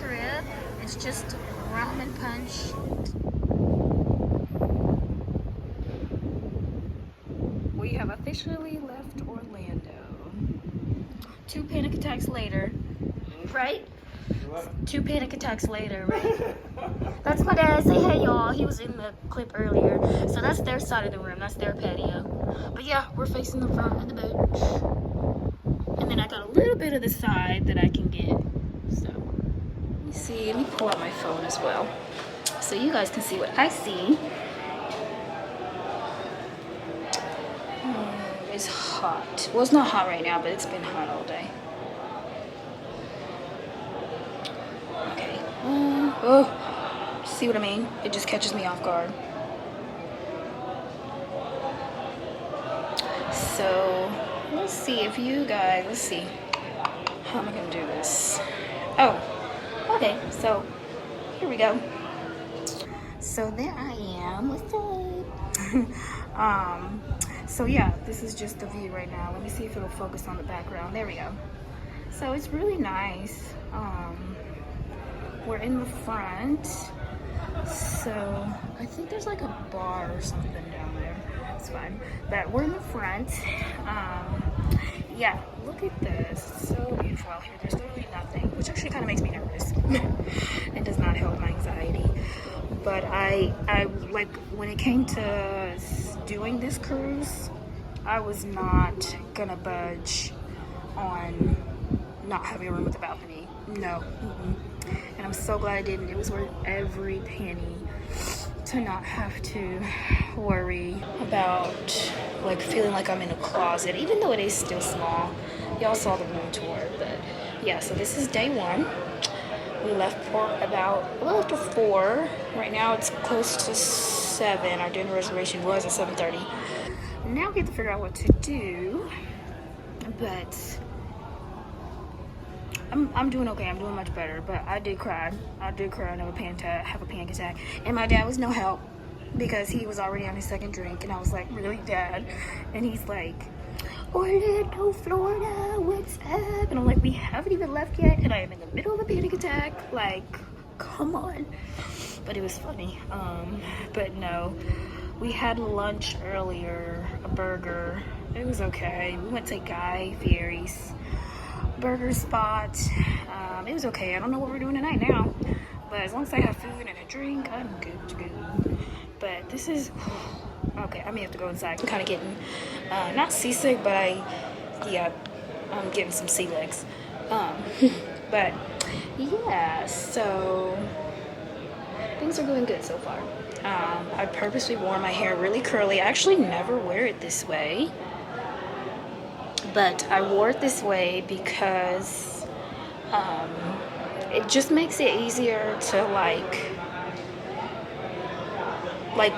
crib. It's just rum and punch. We have officially left Orlando. 2 panic attacks later, right? What? 2 panic attacks later, right? That's my dad. Say hey, y'all. He was in the clip earlier. So that's their side of the room. That's their patio. But yeah, we're facing the front of the boat. And then I got a little bit of the side that I can get. So, let me see. Let me pull out my phone as well, so you guys can see what I see. It's hot. Well, it's not hot right now, but it's been hot all day. Okay. Oh, see what I mean? It just catches me off guard. So, let's see if you guys, let's see. How am I gonna do this? Oh, okay. So, here we go. So there I am. What's up? So yeah, this is just the view right now. Let me see if it'll focus on the background. There we go. So it's really nice. We're in the front. So I think there's like a bar or something down there. It's fine. But we're in the front. Yeah, look at this. It's so beautiful out here. There's literally nothing, which actually kind of makes me nervous. It does not help my anxiety. But I like, when it came to doing this cruise, I was not gonna budge on not having a room with a balcony. No. And I'm so glad I didn't. It was worth every penny to not have to worry about like feeling like I'm in a closet, even though it is still small. Y'all saw the room tour, but yeah, so this is day 1. We left port about a little after 4. Right now it's close to 7. Our dinner reservation was at 7:30. Now we have to figure out what to do, but I'm doing okay. I'm doing much better, but I did cry. I did cry and have a panic attack. And my dad was no help because he was already on his 2nd drink, and I was like, really, Dad? And he's like, Orlando, Florida, what's up? And I'm like, we haven't even left yet, and I am in the middle of a panic attack. Like, come on. But it was funny. But no, we had lunch earlier, a burger. It was okay. We went to Guy Fieri's burger spot. It was okay. I don't know what we're doing tonight now, but as long as I have food and a drink, I'm good to go. But this is okay. I may have to go inside. I'm kind of getting not seasick, but I'm getting some sea legs. But yeah, so things are going good so far. I purposely wore my hair really curly. I actually never wear it this way, but I wore it this way because it just makes it easier to like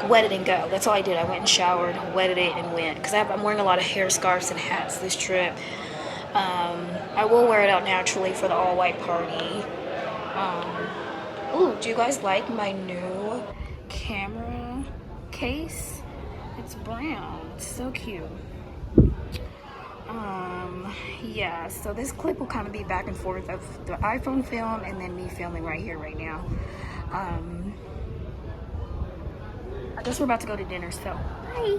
wet it and go. That's all I did. I went and showered, wetted it, and went, because I'm wearing a lot of hair scarves and hats this trip. I will wear it out naturally for the all-white party. Ooh, do you guys like my new camera case? It's brown. It's so cute. Yeah, so this clip will kind of be back and forth of the iPhone film and then me filming right here, right now. I guess we're about to go to dinner, so bye.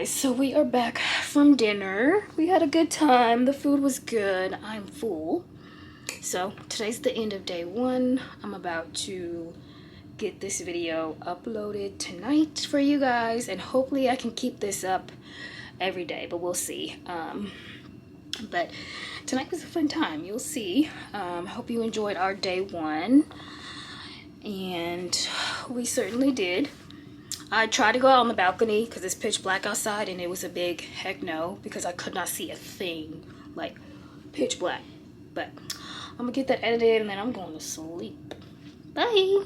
guys, so we are back from dinner. We had a good time. The food was good. I'm full. So today's the end of day 1. I'm about to get this video uploaded tonight for you guys, and hopefully I can keep this up every day, but we'll see. But tonight was a fun time. You'll see. Hope you enjoyed our day 1, and we certainly did. I tried to go out on the balcony because it's pitch black outside, and it was a big heck no because I could not see a thing, like pitch black. But I'm gonna get that edited and then I'm going to sleep. Bye.